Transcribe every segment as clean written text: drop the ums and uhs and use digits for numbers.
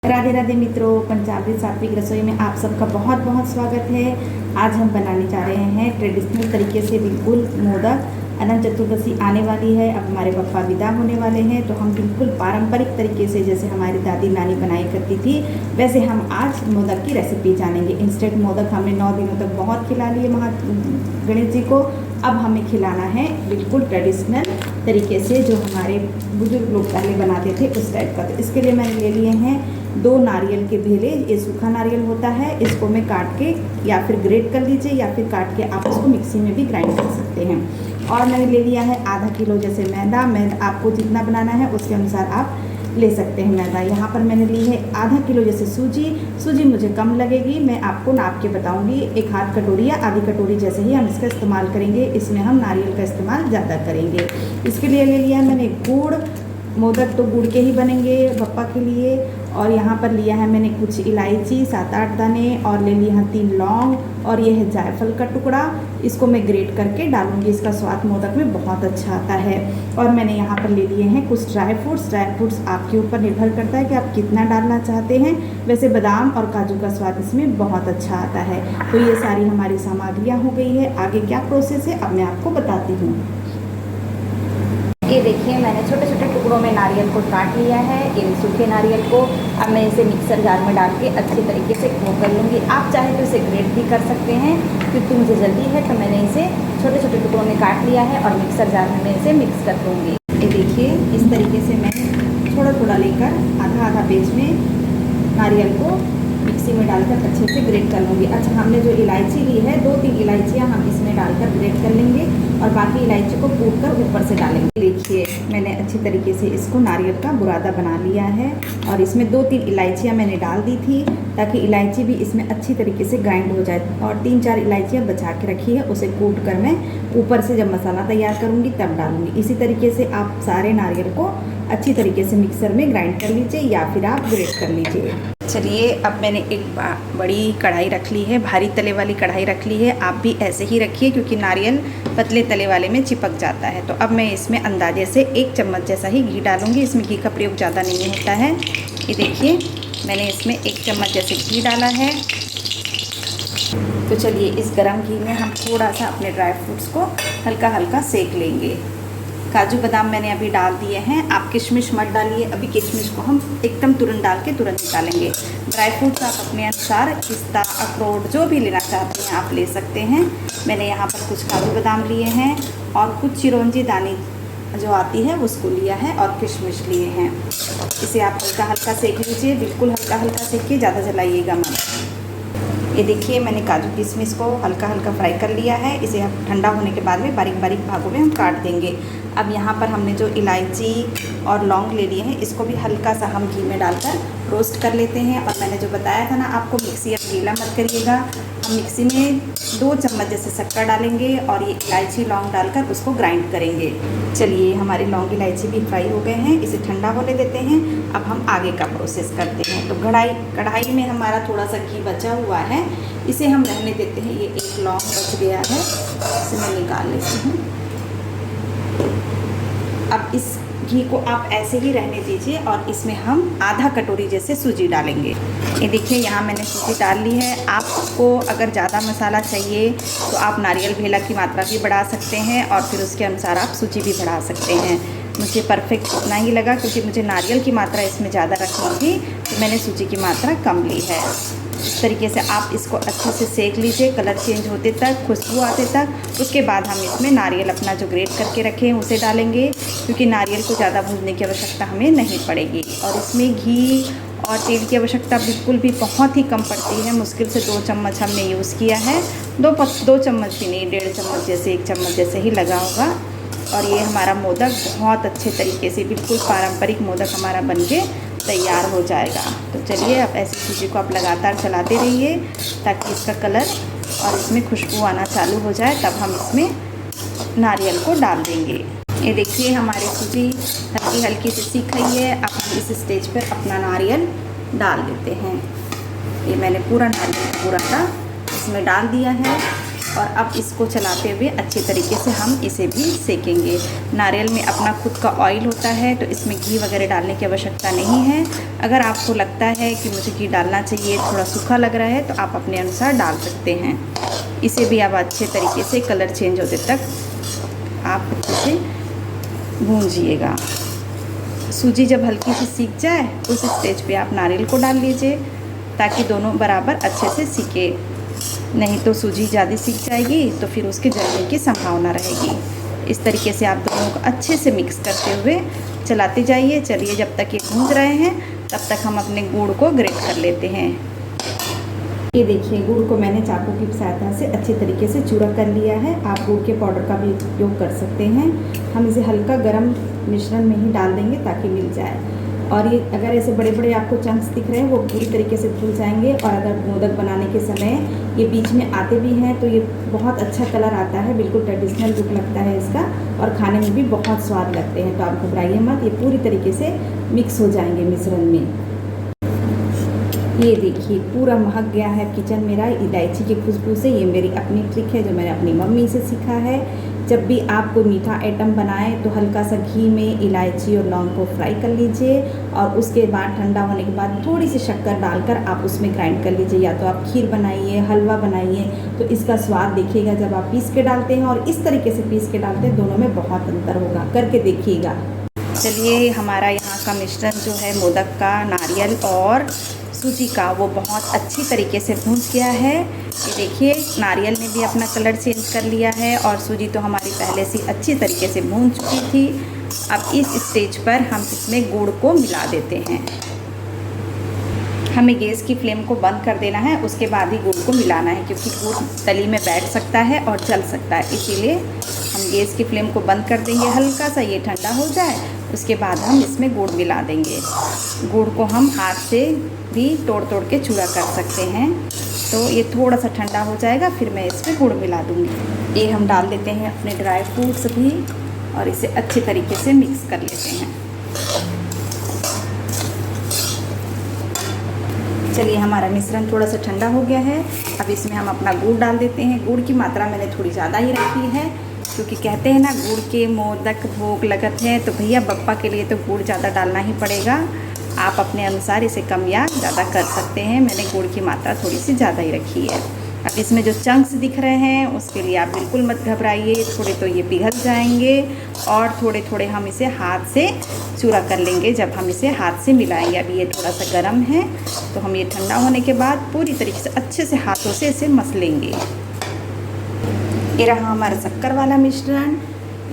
राधे राधे मित्रों, पंजाबी सात्विक रसोई में आप सबका बहुत बहुत स्वागत है। आज हम बनाने जा रहे हैं ट्रेडिशनल तरीके से बिल्कुल मोदक। अनंत चतुर्दशी आने वाली है, अब हमारे पप्पा विदा होने वाले हैं, तो हम बिल्कुल पारंपरिक तरीके से जैसे हमारी दादी नानी बनाई करती थी वैसे हम आज मोदक की रेसिपी जानेंगे। इंस्टेंट मोदक हमने 9 दिनों तक बहुत खिला लिए गणेश जी को। अब हमें खिलाना है बिल्कुल ट्रेडिशनल तरीके से जो हमारे बुजुर्ग लोग पहले बनाते थे उस टाइप का। तो इसके लिए मैंने ले लिए हैं 2 नारियल के भेले। ये सूखा नारियल होता है, इसको मैं काट के या फिर ग्रेट कर लीजिए या फिर काट के आप इसको मिक्सी में भी ग्राइंड कर सकते हैं। और मैंने ले लिया है आधा किलो जैसे मैदा आपको जितना बनाना है उसके अनुसार आप ले सकते हैं मैदा। यहाँ पर मैंने ली है आधा किलो जैसे सूजी मुझे कम लगेगी, मैं आपको नाप के बताऊंगी। 1 हाथ कटोरी या आधी कटोरी जैसे ही हम इसका इस्तेमाल करेंगे, इसमें हम नारियल का इस्तेमाल ज़्यादा करेंगे। इसके लिए ले लिया है मैंने गुड़। मोदक तो गुड़ के ही बनेंगे पप्पा के लिए। और यहाँ पर लिया है मैंने कुछ इलायची 7-8 दाने, और ले लिया है 3 लौंग, और ये है जायफल का टुकड़ा। इसको मैं ग्रेट करके डालूंगी, इसका स्वाद मोदक में बहुत अच्छा आता है। और मैंने यहाँ पर ले लिए हैं कुछ ड्राई फ्रूट्स आपके ऊपर निर्भर करता है कि आप कितना डालना चाहते हैं। वैसे बादाम और काजू का स्वाद इसमें बहुत अच्छा आता है। तो ये सारी हमारी सामग्रियाँ हो गई है। आगे क्या प्रोसेस है अब मैं आपको बताती हूँ। ये देखिए मैंने छोटे छोटे टुकड़ों में नारियल को काट लिया है, इन सूखे नारियल को। अब मैं इसे मिक्सर जार में डाल के अच्छे तरीके से वो कर लूँगी। आप चाहे तो इसे ग्रेट भी कर सकते हैं, क्योंकि मुझे जल्दी है तो मैंने इसे छोटे छोटे टुकड़ों में काट लिया है और मिक्सर जार में मैं इसे मिक्स कर दूँगी। ये देखिए इस तरीके से मैं थोड़ा थोड़ा लेकर आधा आधा पेज में नारियल को मिक्सी में डालकर अच्छे से ग्रेट कर लूँगी। अच्छा, हमने जो इलायची ली है 2-3 इलायचियाँ हम इसमें डालकर ग्रेट कर लेंगे और बाकी इलायची को कूट कर ऊपर से डालेंगे। देखिए मैंने अच्छी तरीके से इसको नारियल का बुरादा बना लिया है और इसमें 2-3 इलायचियाँ मैंने डाल दी थी ताकि इलायची भी इसमें अच्छी तरीके से ग्राइंड हो जाए। और 3-4 इलायचियाँ बचा के रखी है, उसे कूट कर मैं ऊपर से जब मसाला तैयार करूँगी तब डालूँगी। इसी तरीके से आप सारे नारियल को अच्छी तरीके से मिक्सर में ग्राइंड कर लीजिए या फिर आप ग्रेट कर लीजिए। चलिए अब मैंने एक बड़ी कढ़ाई रख ली है, भारी तले वाली कढ़ाई रख ली है। आप भी ऐसे ही रखिए क्योंकि नारियल पतले तले वाले में चिपक जाता है। तो अब मैं इसमें अंदाजे से 1 चम्मच जैसा ही घी डालूंगी। इसमें घी का प्रयोग ज़्यादा नहीं होता है। ये देखिए मैंने इसमें 1 चम्मच जैसे घी डाला है। तो चलिए इस गरम घी में हम थोड़ा सा अपने ड्राई फ्रूट्स को हल्का हल्का सेक लेंगे। काजू बादाम मैंने अभी डाल दिए हैं, आप किशमिश मत डालिए। अभी किशमिश को हम एकदम तुरंत डाल के तुरंत निकालेंगे। ड्राई फ्रूट्स आप अपने अनुसार पिस्ता, अखरोट जो भी लेना चाहते हैं आप ले सकते हैं। मैंने यहाँ पर कुछ काजू बादाम लिए हैं और कुछ चिरौंजी दाने जो आती है उसको लिया है और किशमिश लिए हैं। इसे आप हल्का हल्का सेक लीजिए, बिल्कुल हल्का हल्का सेकिए, ज़्यादा जलाइएगा मत। ये देखिए मैंने काजू किशमिश को हल्का हल्का फ्राई कर लिया है। इसे हम ठंडा होने के बाद में बारीक बारीक भागों में हम काट देंगे। अब यहाँ पर हमने जो इलायची और लौंग ले लिए हैं इसको भी हल्का सा हम घी में डालकर रोस्ट कर लेते हैं। और मैंने जो बताया था ना आपको, मिक्सी अब गीला मत करिएगा। हम मिक्सी में 2 चम्मच जैसे शक्कर डालेंगे और ये इलायची लौंग डालकर उसको ग्राइंड करेंगे। चलिए हमारे लौंग इलायची भी फ्राई हो गए हैं, इसे ठंडा होने देते हैं। अब हम आगे का प्रोसेस करते हैं। तो कढ़ाई में हमारा थोड़ा सा घी बचा हुआ है, इसे हम रहने देते हैं। ये 1 लौंग बच गया है, इसे मैं निकाल लेती हूँ। अब इस घी को आप ऐसे ही रहने दीजिए और इसमें हम आधा कटोरी जैसे सूजी डालेंगे। ये देखिए यहाँ मैंने सूजी डाल ली है। आपको अगर ज़्यादा मसाला चाहिए तो आप नारियल भेला की मात्रा भी बढ़ा सकते हैं और फिर उसके अनुसार आप सूजी भी बढ़ा सकते हैं। मुझे परफेक्ट इतना ही लगा क्योंकि मुझे नारियल की मात्रा इसमें ज़्यादा रखनी थी, तो मैंने सूजी की मात्रा कम ली है। इस तरीके से आप इसको अच्छे से सेक लीजिए, कलर चेंज होते तक, खुशबू आते तक। उसके बाद हम इसमें नारियल अपना जो ग्रेट करके रखे हैं उसे डालेंगे, क्योंकि नारियल को ज़्यादा भूनने की आवश्यकता हमें नहीं पड़ेगी। और इसमें घी और तेल की आवश्यकता बिल्कुल भी बहुत ही कम पड़ती है। मुश्किल से 2 चम्मच हमने यूज़ किया है। 2 चम्मच भी नहीं, 1.5 चम्मच जैसे 1 चम्मच जैसे ही लगा होगा। और ये हमारा मोदक बहुत अच्छे तरीके से बिल्कुल पारंपरिक मोदक हमारा बनके तैयार हो जाएगा। तो चलिए अब ऐसी सूजी को आप लगातार चलाते रहिए ताकि इसका कलर और इसमें खुशबू आना चालू हो जाए, तब हम इसमें नारियल को डाल देंगे। ये देखिए हमारी सूजी हल्की हल्की सी सीख गई है। अब हम इस स्टेज पर अपना नारियल डाल देते हैं। ये मैंने पूरा नारियल पूरा इसमें डाल दिया है। और अब इसको चलाते हुए अच्छे तरीके से हम इसे भी सेकेंगे। नारियल में अपना खुद का ऑयल होता है, तो इसमें घी वगैरह डालने की आवश्यकता नहीं है। अगर आपको लगता है कि मुझे घी डालना चाहिए, थोड़ा सूखा लग रहा है, तो आप अपने अनुसार डाल सकते हैं। इसे भी आप अच्छे तरीके से कलर चेंज होते तक आप अच्छे से भूंजिएगा। सूजी जब हल्की सी सीख जाए उस स्टेज पे आप नारियल को डाल लीजिए, ताकि दोनों बराबर अच्छे से सीखे। नहीं तो सूजी ज़्यादा सीख जाएगी तो फिर उसके जलने की संभावना रहेगी। इस तरीके से आप दोनों को अच्छे से मिक्स करते हुए चलाते जाइए। चलिए, जब तक ये भूंज रहे हैं तब तक हम अपने गुड़ को ग्रेट कर लेते हैं। ये देखिए, गुड़ को मैंने चाकू की सहायता से अच्छे तरीके से चूरा कर लिया है। आप गुड़ के पाउडर का भी उपयोग कर सकते हैं। हम इसे हल्का गर्म मिश्रण में ही डाल देंगे ताकि मिल जाए। और ये अगर ऐसे बड़े बड़े आपको चंक्स दिख रहे हैं वो पूरी तरीके से धुल जाएंगे। और अगर मोदक बनाने के समय ये बीच में आते भी हैं तो ये बहुत अच्छा कलर आता है, बिल्कुल ट्रेडिशनल लुक लगता है इसका, और खाने में भी बहुत स्वाद लगते हैं। तो आप घबराइए मत, ये पूरी तरीके से मिक्स हो जाएंगे मिश्रण में। ये देखिए, पूरा महक गया है किचन मेरा इलायची की खुशबू से। ये मेरी अपनी ट्रिक है जो मैंने अपनी मम्मी से सीखा है। जब भी आप कोई मीठा आइटम बनाएं तो हल्का सा घी में इलायची और लौंग को फ्राई कर लीजिए, और उसके बाद ठंडा होने के बाद थोड़ी सी शक्कर डालकर आप उसमें ग्राइंड कर लीजिए। या तो आप खीर बनाइए, हलवा बनाइए, तो इसका स्वाद देखिएगा जब आप पीस के डालते हैं और इस तरीके से पीस के डालते हैं, दोनों में बहुत अंतर होगा। करके देखिएगा। चलिए, हमारा यहाँ का मिश्रण जो है मोदक का, नारियल और सूजी का, वो बहुत अच्छी तरीके से भूंज गया है। ये देखिए, नारियल ने भी अपना कलर चेंज कर लिया है और सूजी तो हमारी पहले से अच्छी तरीके से भून चुकी थी। अब इस स्टेज पर हम इसमें गुड़ को मिला देते हैं। हमें गैस की फ्लेम को बंद कर देना है, उसके बाद ही गुड़ को मिलाना है, क्योंकि गुड़ तली में बैठ सकता है और जल सकता है। इसीलिए हम गैस की फ्लेम को बंद कर देंगे। हल्का सा ये ठंडा हो जाए उसके बाद हम इसमें गुड़ मिला देंगे। गुड़ को हम हाथ से भी तोड़ तोड़ के चूरा कर सकते हैं। तो ये थोड़ा सा ठंडा हो जाएगा, फिर मैं इसमें गुड़ मिला दूँगी। ये हम डाल देते हैं अपने ड्राई फ्रूट्स भी, और इसे अच्छे तरीके से मिक्स कर लेते हैं। चलिए, हमारा मिश्रण थोड़ा सा ठंडा हो गया है। अब इसमें हम अपना गुड़ डाल देते हैं। गुड़ की मात्रा मैंने थोड़ी ज़्यादा ही रखी है, क्योंकि कहते हैं ना, गुड़ के मोदक भोग लगत है। तो भैया बप्पा के लिए तो गुड़ ज़्यादा डालना ही पड़ेगा। आप अपने अनुसार इसे कम या ज़्यादा कर सकते हैं। मैंने गुड़ की मात्रा थोड़ी सी ज़्यादा ही रखी है। अब इसमें जो चंक्स दिख रहे हैं उसके लिए आप बिल्कुल मत घबराइए। थोड़े तो ये पिघल जाएंगे और थोड़े थोड़े हम इसे हाथ से चूरा कर लेंगे जब हम इसे हाथ से मिलाएंगे। अभी ये थोड़ा सा गर्म है, तो हम ये ठंडा होने के बाद पूरी तरीके से अच्छे से हाथों से इसे मस लेंगे। ये रहा हमारा शक्कर वाला मिश्रण।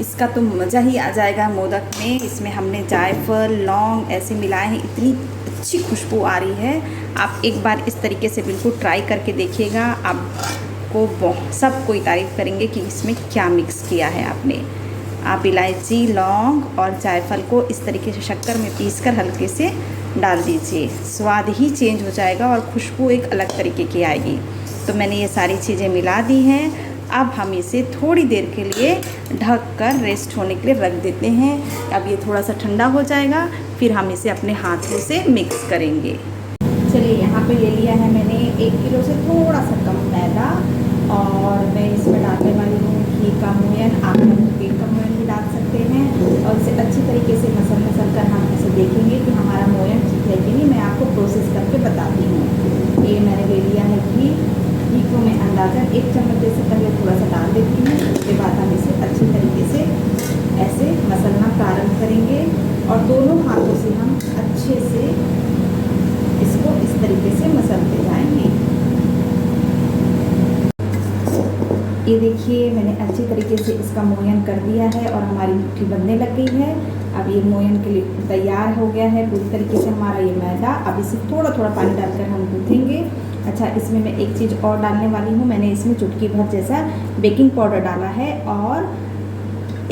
इसका तो मज़ा ही आ जाएगा मोदक में। इसमें हमने जायफल, लौंग ऐसे मिलाए हैं, इतनी अच्छी खुशबू आ रही है। आप एक बार इस तरीके से बिल्कुल ट्राई करके देखिएगा। आपको सब कोई तारीफ़ करेंगे कि इसमें क्या मिक्स किया है आपने। आप इलायची, लौंग और जायफल को इस तरीके से शक्कर में पीसकर हल्के से डाल दीजिए। स्वाद ही चेंज हो जाएगा और खुशबू एक अलग तरीके की आएगी। तो मैंने ये सारी चीज़ें मिला दी हैं। अब हम इसे थोड़ी देर के लिए ढक कर रेस्ट होने के लिए रख देते हैं। अब ये थोड़ा सा ठंडा हो जाएगा, फिर हम इसे अपने हाथों से मिक्स करेंगे। चलिए, यहाँ पे ले लिया है मैंने 1 किलो से थोड़ा सा कम मैदा, और मैं इसमें डालने वाली हूँ घी का मोयन। आप तेल का मोयन भी डाल सकते हैं, और इसे अच्छी तरीके से मसल कर हम इसे देखेंगे कि हमारा मोयन ठीक है कि नहीं। मैं आपको प्रोसेस करके बताती हूँ। ये मैंने ले लिया है घी को मैं अंदाज़न 1 चम्मच से पहले थोड़ा सा डाल देती हूँ। उसके बाद हम इसे अच्छी तरीके से ऐसे मसलना प्रारंभ करेंगे, और दोनों हाथों से हम अच्छे से इसको इस तरीके से मसलते जाएंगे। ये देखिए, मैंने अच्छी तरीके से इसका मोयन कर दिया है और हमारी मुट्ठी बनने लग गई है। अब ये मोयन के लिए तैयार हो गया है पूरी तरीके से हमारा ये मैदा। अब इसे थोड़ा थोड़ा पानी डालकर हम गूँथेंगे। अच्छा, इसमें मैं एक चीज़ और डालने वाली हूँ। मैंने इसमें चुटकी भर जैसा बेकिंग पाउडर डाला है, और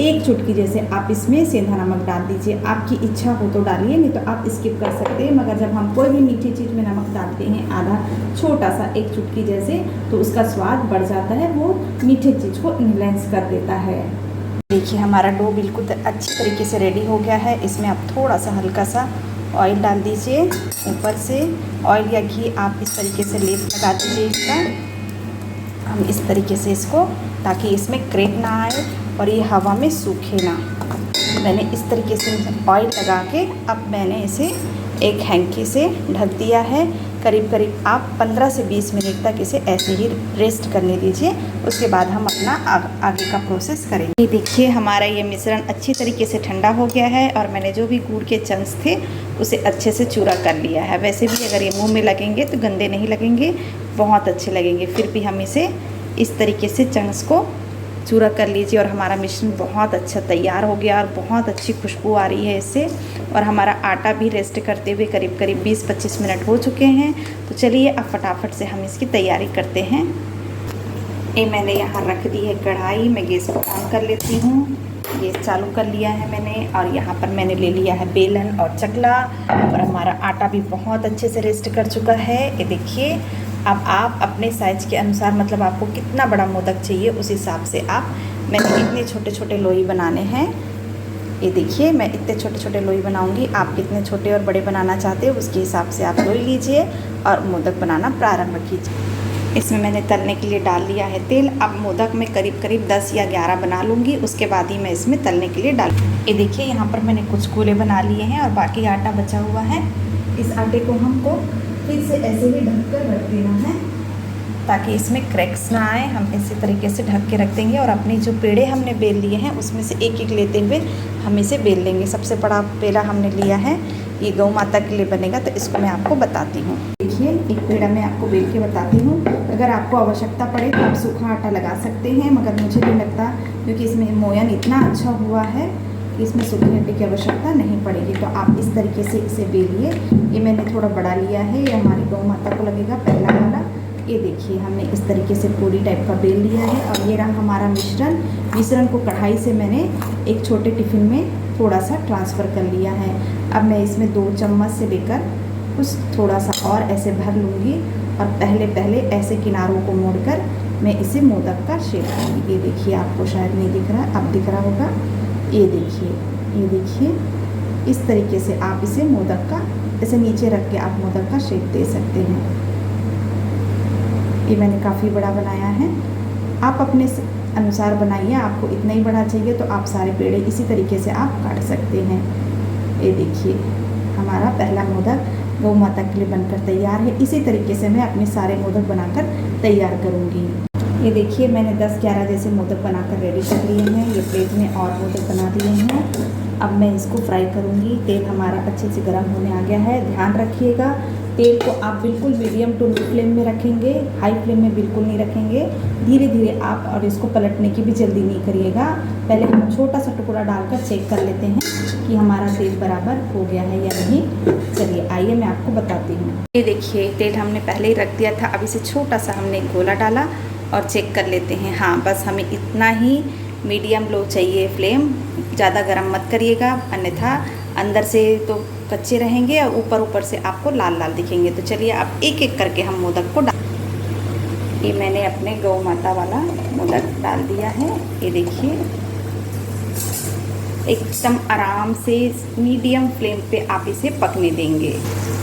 1 चुटकी जैसे आप इसमें सेंधा नमक डाल दीजिए। आपकी इच्छा हो तो डालिए, नहीं तो आप स्किप कर सकते हैं। मगर जब हम कोई भी मीठी चीज़ में नमक डालते हैं आधा छोटा सा 1 चुटकी जैसे, तो उसका स्वाद बढ़ जाता है, वो मीठी चीज़ को इन्हेंस कर देता है। देखिए, हमारा डो बिल्कुल अच्छी तरीके से रेडी हो गया है। इसमें आप थोड़ा सा हल्का सा ऑयल डाल दीजिए ऊपर से। ऑयल या घी आप इस तरीके से लेप लगा दीजिए इसका। हम इस तरीके से इसको, ताकि इसमें क्रैक ना आए और ये हवा में सूखे ना। मैंने इस तरीके से ऑयल लगा के अब मैंने इसे एक हैंकी से ढक दिया है। करीब करीब आप 15 से 20 मिनट तक इसे ऐसे ही रेस्ट करने दीजिए। उसके बाद हम अपना आगे का प्रोसेस करेंगे। ये देखिए हमारा ये मिश्रण अच्छी तरीके से ठंडा हो गया है और मैंने जो भी गुड़ के चंक्स थे उसे अच्छे से चूरा कर लिया है। वैसे भी अगर ये मुंह में लगेंगे तो गंदे नहीं लगेंगे, बहुत अच्छे लगेंगे। फिर भी हम इसे इस तरीके से चंक्स को चूरा कर लीजिए और हमारा मिश्रण बहुत अच्छा तैयार हो गया और बहुत अच्छी खुशबू आ रही है इससे। और हमारा आटा भी रेस्ट करते हुए करीब करीब 20-25 मिनट हो चुके हैं। तो चलिए अब फटाफट से हम इसकी तैयारी करते हैं। ये मैंने यहाँ रख दी है कढ़ाई, मैं गैस को ऑन कर लेती हूँ। गैस चालू कर लिया है मैंने और यहाँ पर मैंने ले लिया है बेलन और चकला और हमारा आटा भी बहुत अच्छे से रेस्ट कर चुका है। ये देखिए, अब आप अपने साइज़ के अनुसार, मतलब आपको कितना बड़ा मोदक चाहिए उस हिसाब से आप, मैंने इतने छोटे छोटे लोई बनाने हैं। ये देखिए मैं इतने छोटे छोटे लोई बनाऊंगी। आप कितने छोटे और बड़े बनाना चाहते हो उसके हिसाब से आप लोई लीजिए और मोदक बनाना प्रारंभ कीजिए। इसमें मैंने तलने के लिए डाल लिया है तेल। अब मोदक में करीब करीब 10 या 11 बना लूँगी, उसके बाद ही मैं इसमें तलने के लिए डाल। ये देखिए यहाँ पर मैंने कुछ गोले बना लिए हैं और बाकी आटा बचा हुआ है। इस आटे को हमको फिर से ऐसे ही ढक कर रख देना है ताकि इसमें क्रैक्स ना आए। हम इसी तरीके से ढक के रख देंगे और अपनी जो पेड़े हमने बेल लिए हैं उसमें से एक एक लेते हुए हम इसे बेल लेंगे। सबसे बड़ा पेड़ा हमने लिया है, ये गौ माता के लिए बनेगा, तो इसको मैं आपको बताती हूँ। देखिए एक पेड़ा मैं आपको बेल के बताती हूँ। अगर आपको आवश्यकता पड़े तो आप सूखा आटा लगा सकते हैं, मगर मुझे नहीं लगता, क्योंकि इसमें मोयन इतना अच्छा हुआ है इसमें सूखे आटे की आवश्यकता नहीं पड़ेगी। तो आप इस तरीके से इसे बेलिए। ये मैंने थोड़ा बड़ा लिया है, ये हमारी गौ माता को लगेगा पहला वाला। ये देखिए हमने इस तरीके से पूरी टाइप का बेल लिया है और ये रहा हमारा मिश्रण को कढ़ाई से मैंने एक छोटे टिफ़िन में थोड़ा सा ट्रांसफ़र कर लिया है। अब मैं इसमें 2 चम्मच से लेकर कुछ थोड़ा सा और ऐसे भर लूँगी और पहले ऐसे किनारों को मोड़कर मैं इसे मोदक का शेप दूँगी। ये देखिए आपको शायद नहीं दिख रहा, अब दिख रहा होगा। ये देखिए इस तरीके से आप इसे मोदक का ऐसे नीचे रख के आप मोदक का शेप दे सकते हैं। ये मैंने काफ़ी बड़ा बनाया है, आप अपने अनुसार बनाइए। आपको इतना ही बड़ा चाहिए तो आप सारे पेड़े इसी तरीके से आप काट सकते हैं। ये देखिए हमारा पहला मोदक गौ माता के लिए बनकर तैयार है। इसी तरीके से मैं अपने सारे मोदक बनाकर तैयार करूँगी। ये देखिए मैंने 10-11 जैसे मोदक बनाकर रेडी कर लिए हैं। ये प्लेट में और मोदक बना दिए हैं। अब मैं इसको फ्राई करूँगी। तेल हमारा अच्छे से गर्म होने आ गया है। ध्यान रखिएगा तेल को आप बिल्कुल मीडियम टू लो फ्लेम में रखेंगे, हाई फ्लेम में बिल्कुल नहीं रखेंगे। धीरे धीरे आप, और इसको पलटने की भी जल्दी नहीं करिएगा। पहले हम छोटा सा टुकड़ा डालकर चेक कर लेते हैं कि हमारा तेल बराबर हो गया है या नहीं। चलिए आइए मैं आपको बताती हूँ। ये देखिए तेल हमने पहले ही रख दिया था, अब इसे छोटा सा हमने गोला डाला और चेक कर लेते हैं। हाँ बस हमें इतना ही मीडियम लो चाहिए फ्लेम, ज़्यादा गर्म मत करिएगा, अन्यथा अंदर से तो कच्चे रहेंगे और ऊपर से आपको लाल लाल दिखेंगे। तो चलिए अब एक एक करके हम मोदक को डाल। ये मैंने अपने गौ माता वाला मोदक डाल दिया है। ये देखिए एकदम आराम से मीडियम फ्लेम पे आप इसे पकने देंगे।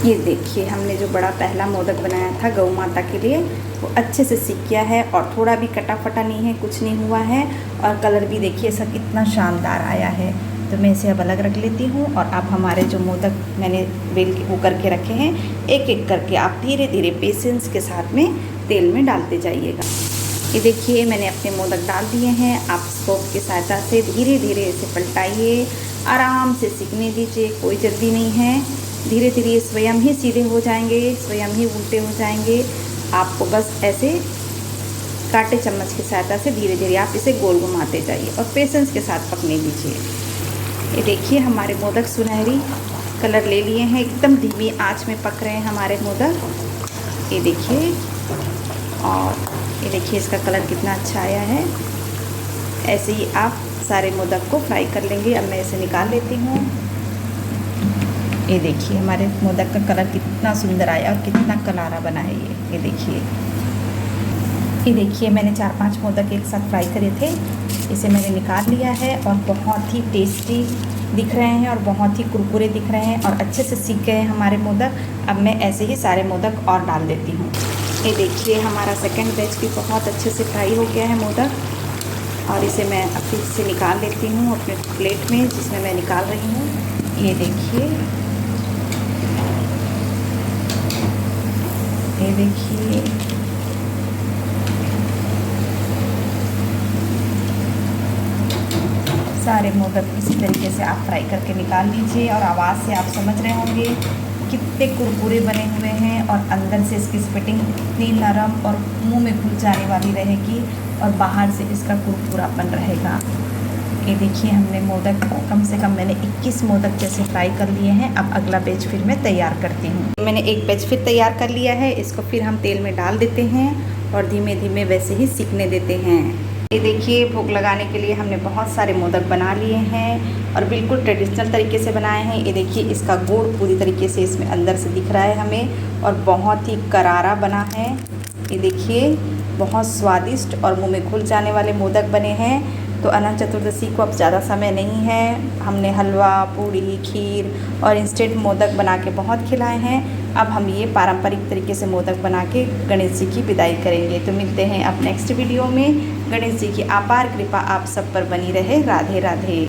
ये देखिए हमने जो बड़ा पहला मोदक बनाया था गौ माता के लिए वो अच्छे से सीख गया है और थोड़ा भी कटा फटा नहीं है, कुछ नहीं हुआ है। और कलर भी देखिए सब कितना शानदार आया है। तो मैं इसे अब अलग रख लेती हूँ और अब हमारे जो मोदक मैंने बेल के वो करके रखे हैं, एक एक करके आप धीरे धीरे पेशेंस के साथ में तेल में डालते जाइएगा। ये देखिए मैंने अपने मोदक डाल दिए हैं। आप स्टोव की सहायता से धीरे धीरे इसे पलटाइए, आराम से सीखने दीजिए, कोई जल्दी नहीं है। धीरे धीरे स्वयं ही सीधे हो जाएंगे, स्वयं ही उल्टे हो जाएंगे। आपको बस ऐसे कांटे चम्मच की सहायता से धीरे धीरे आप इसे गोल घुमाते जाइए और पेशेंस के साथ पकने दीजिए। ये देखिए हमारे मोदक सुनहरी कलर ले लिए हैं, एकदम धीमी आंच में पक रहे हैं हमारे मोदक। ये देखिए, और ये देखिए इसका कलर कितना अच्छा आया है। ऐसे ही आप सारे मोदक को फ्राई कर लेंगे। अब मैं इसे निकाल लेती हूँ। ये देखिए हमारे मोदक का कलर कितना सुंदर आया और कितना करारा बना है ये देखिए मैंने 4-5 मोदक एक साथ फ्राई करे थे, इसे मैंने निकाल लिया है और बहुत ही टेस्टी दिख रहे हैं और बहुत ही कुरकुरे दिख रहे हैं और अच्छे से सीख गए हमारे मोदक। अब मैं ऐसे ही सारे मोदक और डाल देती हूँ। ये देखिए हमारा सेकंड बैच भी बहुत अच्छे से फ्राई हो गया है मोदक, और इसे मैं अब फिर से निकाल लेती हूँ अपने प्लेट में जिसमें मैं निकाल रही हूँ। ये देखिए, ये देखिए, सारे मोदक इसी तरीके से आप फ्राई करके निकाल लीजिए। और आवाज़ से आप समझ रहे होंगे कितने कुरकुरे बने हुए हैं, और अंदर से इसकी स्पिटिंग इतनी नरम और मुंह में घुल जाने वाली रहेगी, और बाहर से इसका कुरकुरापन रहेगा। ये देखिए हमने मोदक कम से कम मैंने 21 मोदक जैसे फ्राई कर लिए हैं। अब अगला बैच फिर मैं तैयार करती हूँ। मैंने एक बैच फिर तैयार कर लिया है, इसको फिर हम तेल में डाल देते हैं और धीमे धीमे वैसे ही सीखने देते हैं। ये देखिए भोग लगाने के लिए हमने बहुत सारे मोदक बना लिए हैं और बिल्कुल ट्रेडिशनल तरीके से बनाए हैं। ये देखिए इसका गुड़ पूरी तरीके से इसमें अंदर से दिख रहा है हमें, और बहुत ही करारा बना है। ये देखिए बहुत स्वादिष्ट और मुंह में घुल जाने वाले मोदक बने हैं। तो अनंत चतुर्दशी को अब ज़्यादा समय नहीं है, हमने हलवा, पूड़ी, खीर और इंस्टेंट मोदक बना के बहुत खिलाए हैं। अब हम ये पारंपरिक तरीके से मोदक बना के गणेश जी की विदाई करेंगे। तो मिलते हैं अब नेक्स्ट वीडियो में। गणेश जी की अपार कृपा आप सब पर बनी रहे। राधे राधे।